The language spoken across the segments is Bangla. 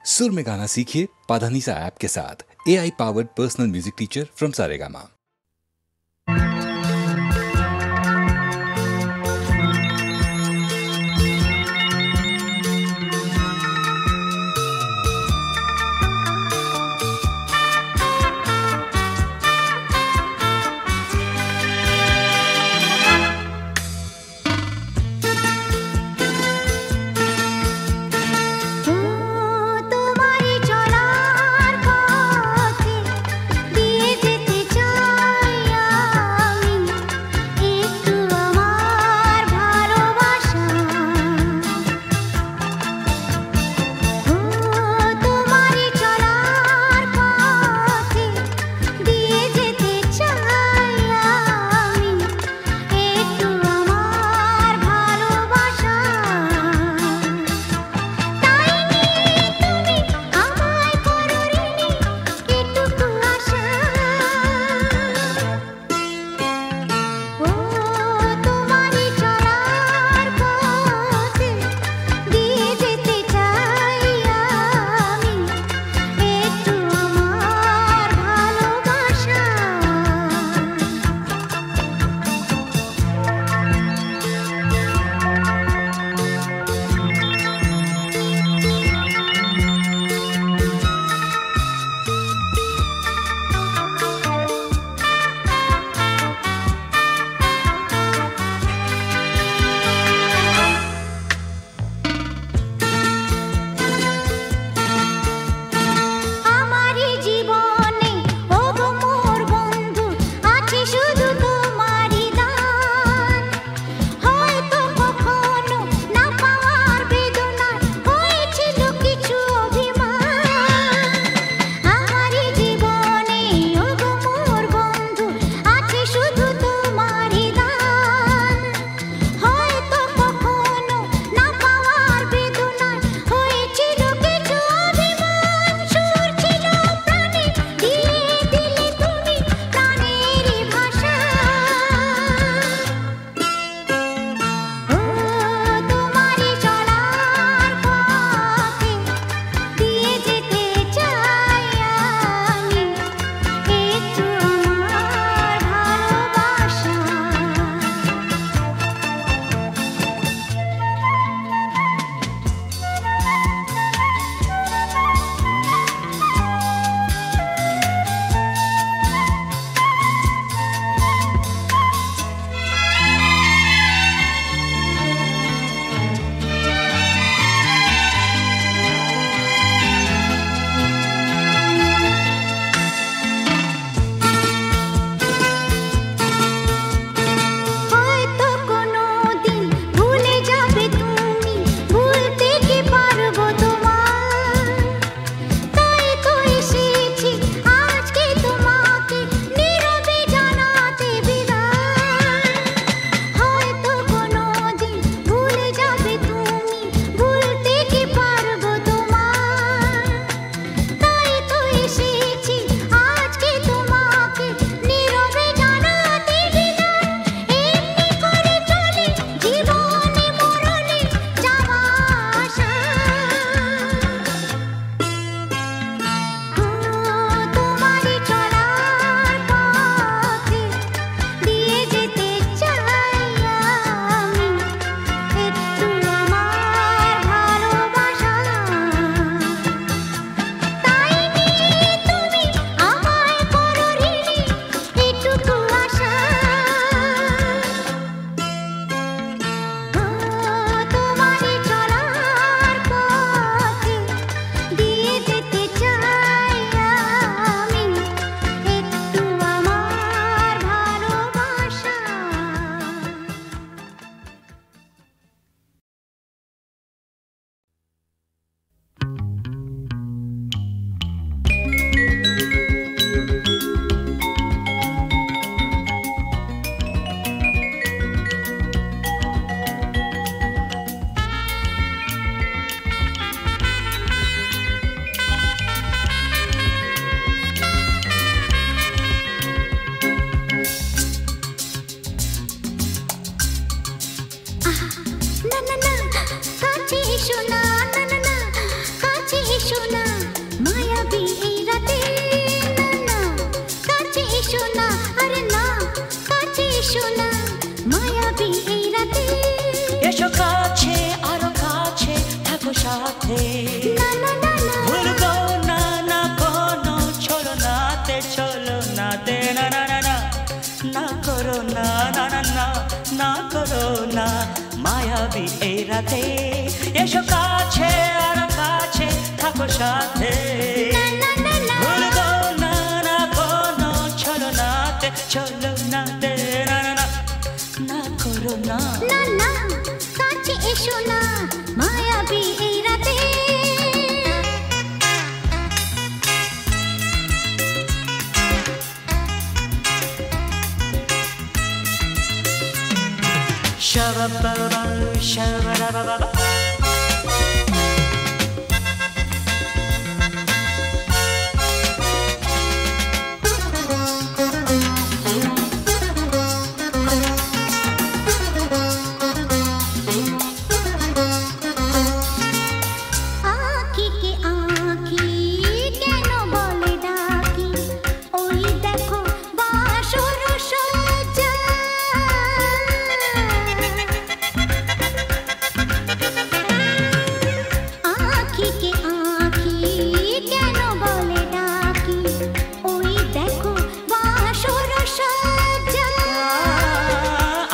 सुर में गाना सीखिए पाधानीसा ऐप के साथ। AI powered personal music teacher from Saregama. তোমারই চলার পথে দিয়ে যেতে চাই। সাথে ভুলবো না না কোনো ছলনাতে ছলনাতে না না না না না করো না না না না না করো না মায়াবী এই রাতে এসো কাছে আর কাছে থাকো সাথে ভুলবো না না কোনো ছলনাতে ছলনাতে না না না না করো না না না কাছে এসো না মায়াবী এই রাতে Shabba-ba-ba, shabba-ba-ba-ba. आँखी के आँखी केनो बोले डाकी ओई देखो बांसुर सजा आँखी के आँखी केनो बोले डाकी ओई देखो बांसुर सजा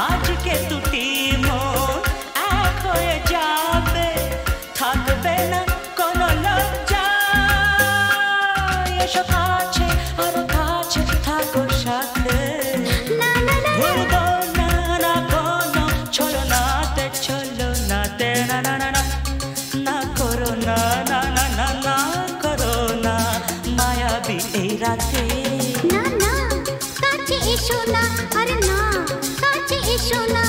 आज के দুটি মন এক হয়ে যাবে থাকবে না কোনো লজ্জা এসো কাছে আরো কাছে থাকো সাথে না না না ভুলবো না না কোনো ছলনাতে ছলনাতে না না না না না করো না না না না না করো না মায়াবী এই রাতে না না কাছে এসো না আরে না কাছে এসো না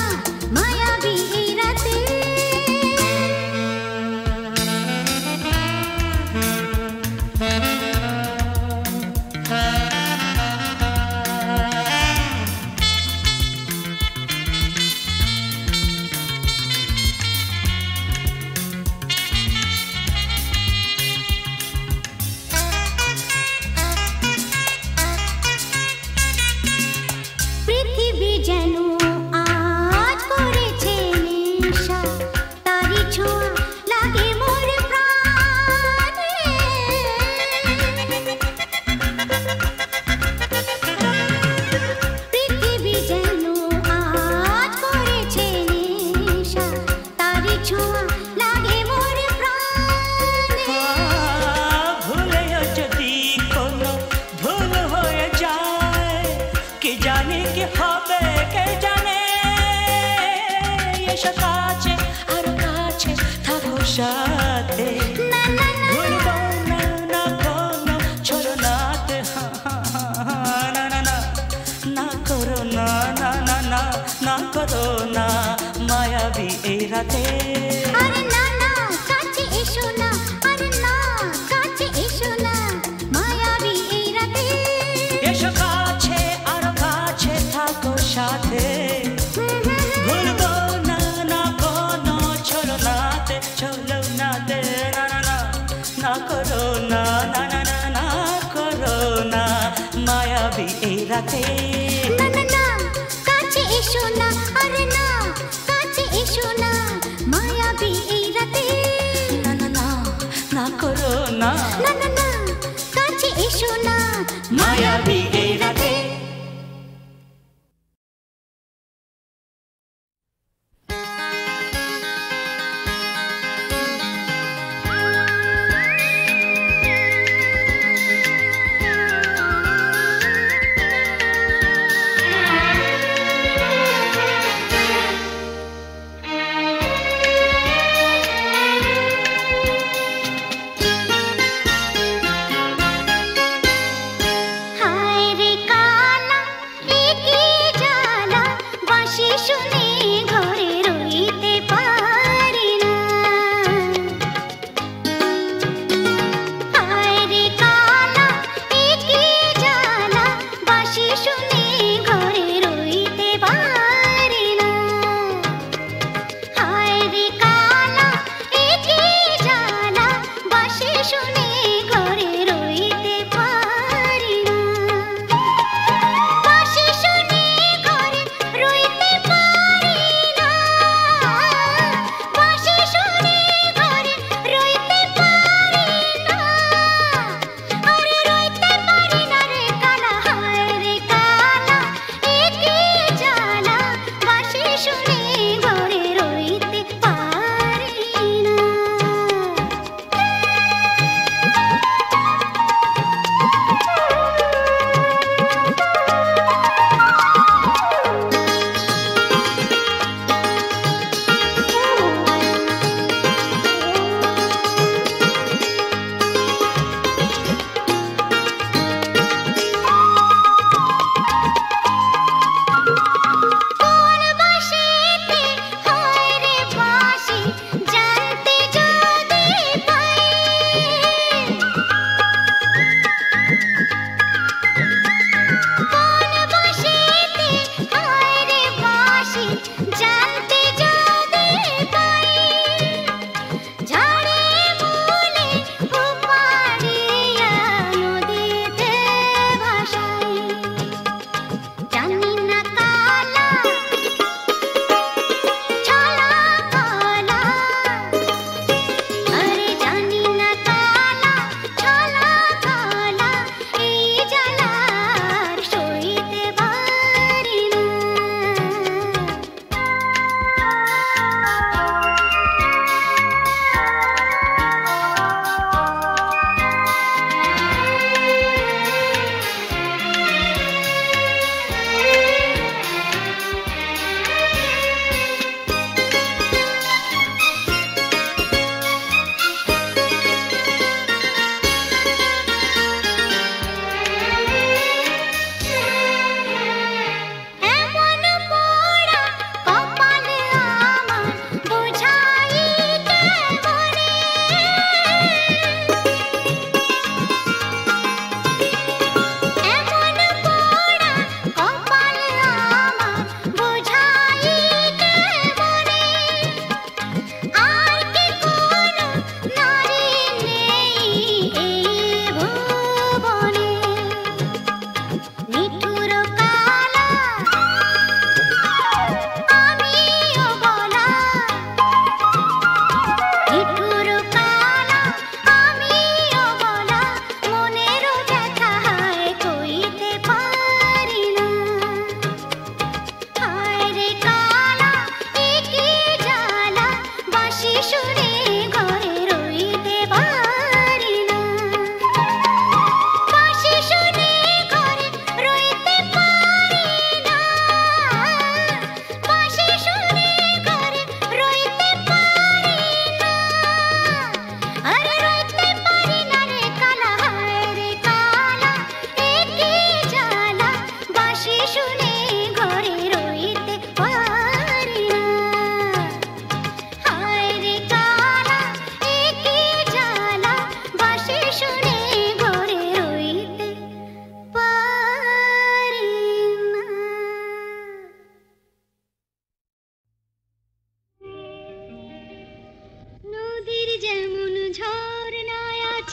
মায়াবী এই রাতে পৃথিবী যেন আজ করেছে নেশা তারি ছোঁয়া লাগে মোর প্রাণে পৃথিবী যেন আজ করেছে নেশা তারি ছোঁয়া লাগে মোর প্রাণে ভুলেও যদি কোনো ভুল হয়ে যায় কি জানি কি হবে কে জানে এসো কাছে আর কাছে থাকো সাথে না না না ভুলবো না না কোনো ছলনাতে না না না না করো না না না না না করো না মায়াবী এই রাতে আরে না না কাছে এসো না আরে না কাছে এসো না মায়াবী এই রাতে এসো কাছে আর কাছে থাকো সাথে ভুলবো না না কোনো ছলনাতে ছলনাতে না না না না করো না না না না না করো না মায়াবী এই রাতে না না না কাছে এসো না আরে না কাছে এসো না মায়াবী এই রাতে না না না না করো না না না না কাছে এসো না মায়াবী এই রাতে হায় রে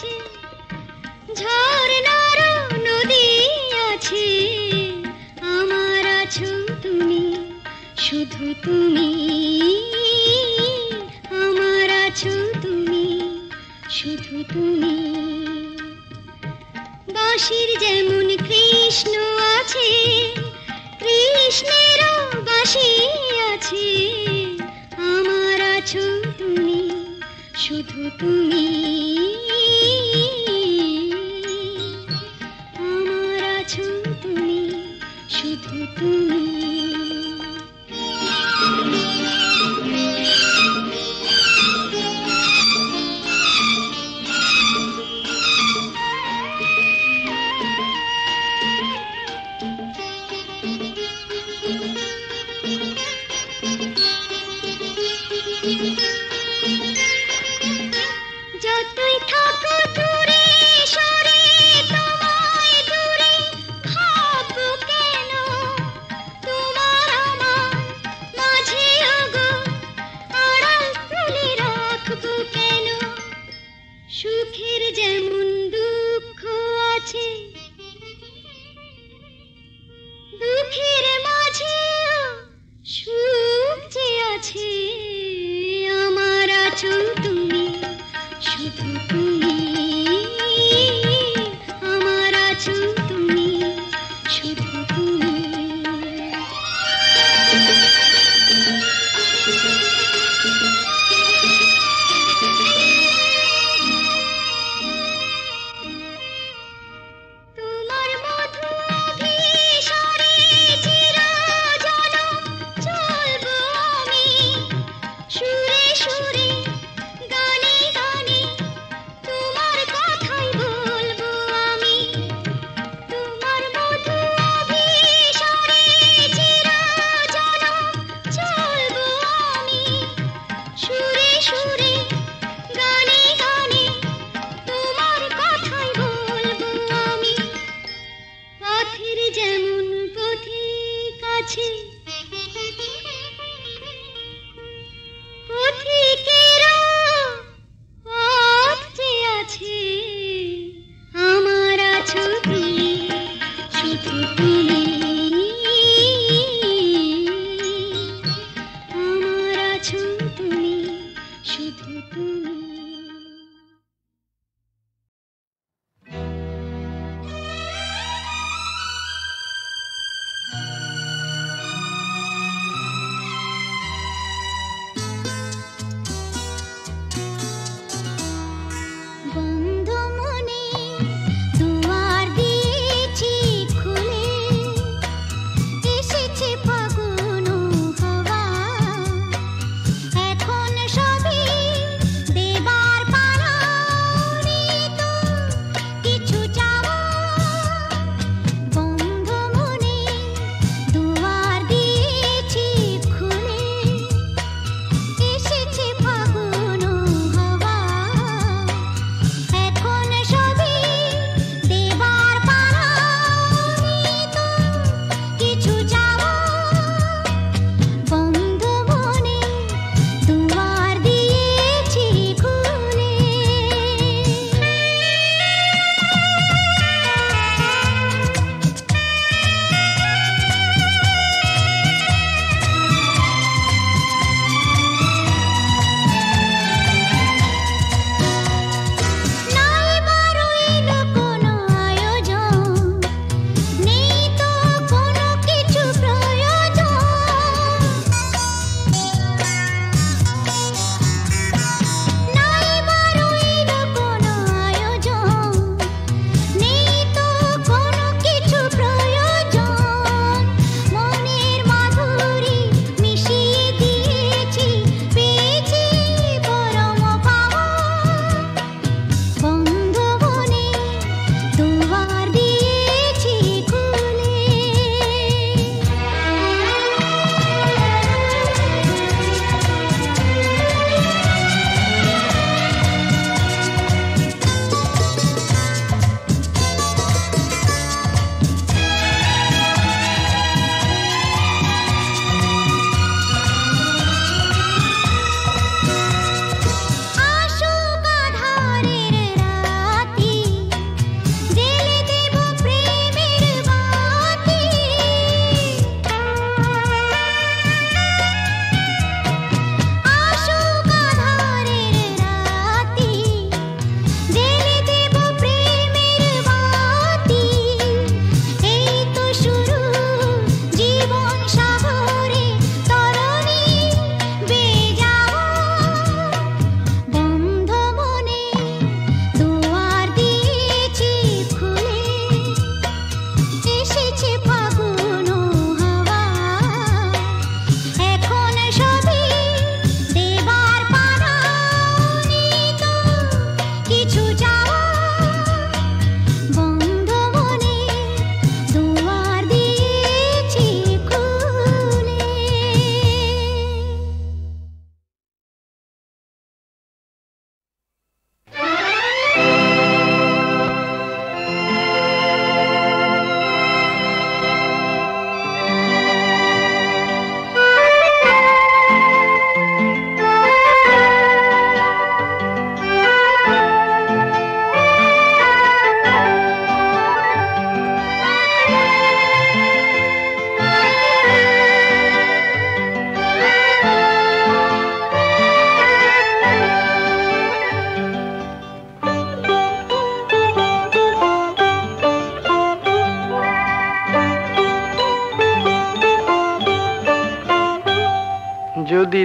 আছে, ঝর্ণার নদী আছে, আমার আছো তুমি, শুধু তুমি, আমার আছো তুমি, শুধু তুমি। বাঁশির যেমন কৃষ্ণ আছে, কৃষ্ণেরও বাঁশি আছে, আমার আছো তুমি, শুধু তুমি, আমার আছো তুমি, শুধু তুমি। যতই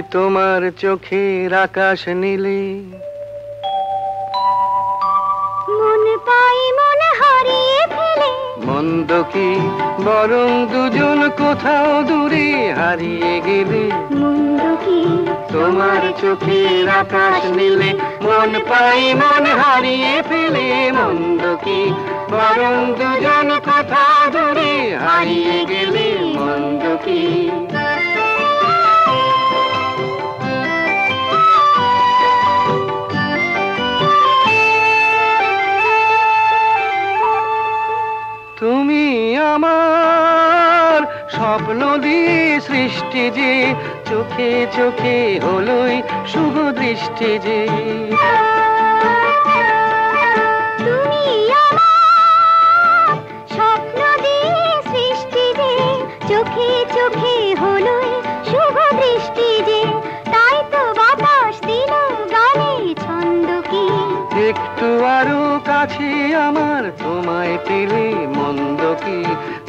তোমার চোখের আকাশ নীলে মন পাই মন হারিয়ে ফেলে মন্দ কি বরং দুজন কোথাও দূরে হারিয়ে গেলে মন্দ কি তোমার চোখের আকাশ নীলে মন পাই মন হারিয়ে ফেলে মন্দ কি বরং দুজন কোথাও দূরে হারিয়ে গেলে মন্দ কি তুমি আমার স্বপ্ন দিয়ে সৃষ্টি যে চোখে চোখে হলোই শুভ দৃষ্টি যে তুমি আমার স্বপ্ন দিয়ে সৃষ্টি যে চোখে চোখে হলোই শুভ দৃষ্টি যে তাই তো বাতাস দিল গানে ছন্দ কি একটু আরো কাছে আমার তোমায় পেলে মন্দ কি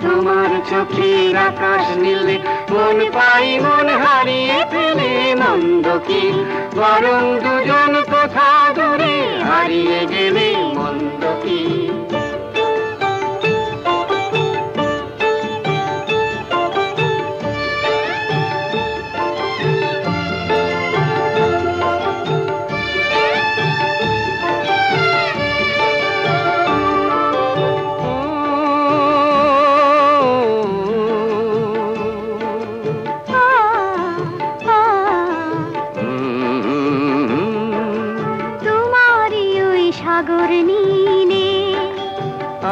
তোমার চোখের আকাশ নীলে মন পাই মন হারিয়ে ফেলে মন্দ কি বরং দুজন কোথাও দূরে হারিয়ে গেলে মন্দ কি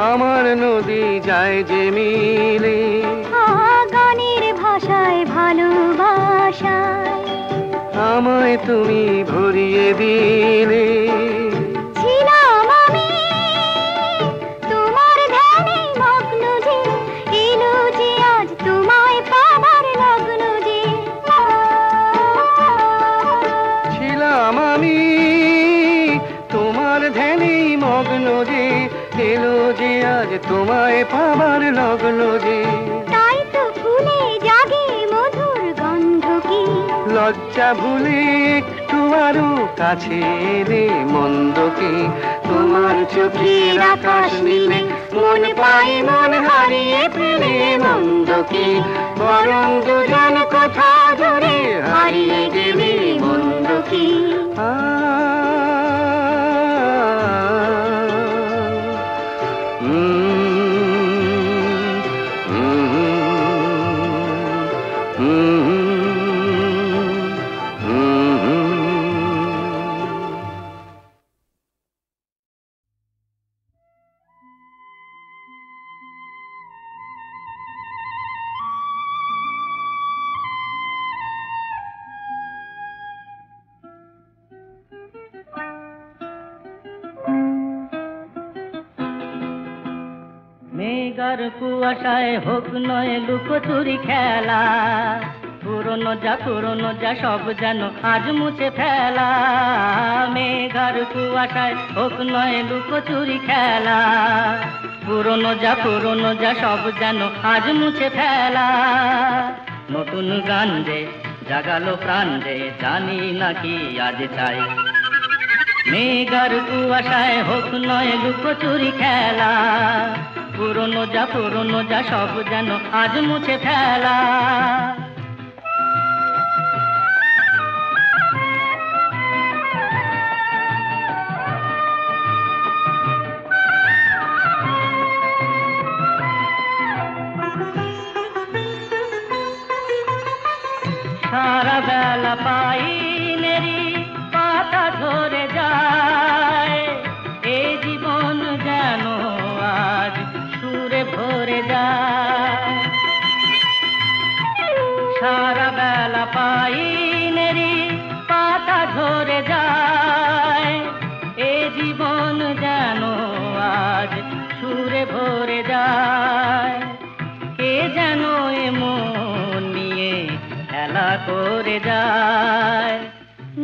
আমার নদী যায় যে মিলে গানের ভাষায় ভালোবাসায় আমায় তুমি ভরিয়ে দিলে ছিলাম আমি তোমার ধ্যানে মগ্ন যে এলো যে আজ তোমায় পাবার লগ্ন যে ছিলাম আমি তোমার ধ্যানে মগ্ন যে এলো যে আজ তোমায় পাবার লগ্ন যে তাই তো ফুলে জাগে মধুর গন্ধ কি লজ্জা ভুলে একটু আরো কাছে এলে মন্দ কি তোমার চোখের আকাশ নীলে মন পাই মন হারিয়ে ফেলে মন্দ কি বরং দুজন কোথা দূরে হারিয়ে গেলে মন্দ কি মেঘার কুয়াশায় হোক নয় লুকোচুরি খেলা পুরনো যা সব যেন আজ মুছে ফেলা মেঘার কুয়াশায় হোক নয় লুকোচুরি খেলা পুরনো যা সব যেন আজ মুছে ফেলা নতুন গান যে জাগালো প্রাণ যে জানি নাকি আজ চাই মেঘার কুয়াশায় হোক নয় লুকোচুরি খেলা পুরনো যা সব যেন আজ মুছে ফেলা সারা বেলা পাইনেরি পাতা ঝরে যায় এই জীবন যেন আজ সুরে ভরে যায় সারা বেলা পাইনেরি পাতা ঝরে যায় এই জীবন যেন আজ সুরে ভরে যায় কে যেন এমন নিয়ে খেলা করে যায়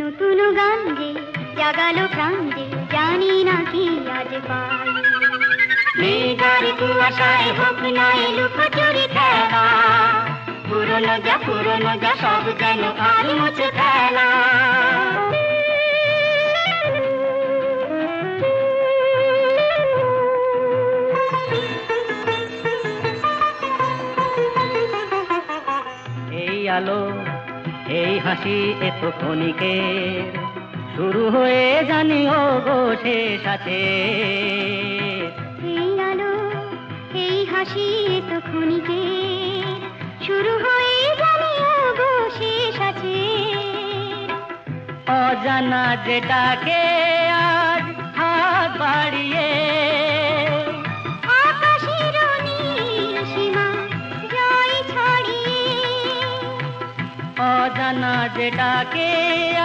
নতুন গান যে জাগালো প্রাণ যে জানি না কি আজ পাই মেঘার কুয়াশায় হোক নয় লুকোচুরি খেলা পুরনো যা সব যেন আর মুছে ফেলা। এই আলো এই হাসি এত ক্ষণিকের, শুরু হয়ে জানি ও গো শেষ আছে। এই আলো এই হাসি তো ক্ষণিকের, শুরু হয়ে জানি ও গো শেষ আছে। অজানা যেটাকে আজ হাত বাড়িয়ে, আকাশের নীল সীমা জয় ছড়িয়ে, অজানা যেটাকে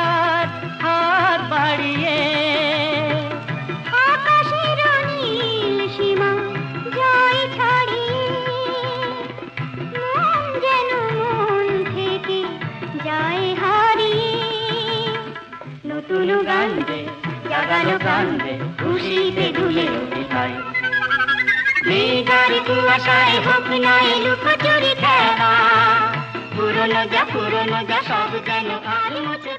আজ হাত বাড়িয়ে, আকাশের নীল সীমা জয় ছড়িয়ে, মন যেন মন থেকে যায় হারিয়ে। নতুন গান যে জাগালো গান যে খুশিতে দুলে উঠিতাই। মেঘার কুয়াশায় হোক নাই লুকোচুরি খেলা, পুরনো যা সব যেন আর মুছে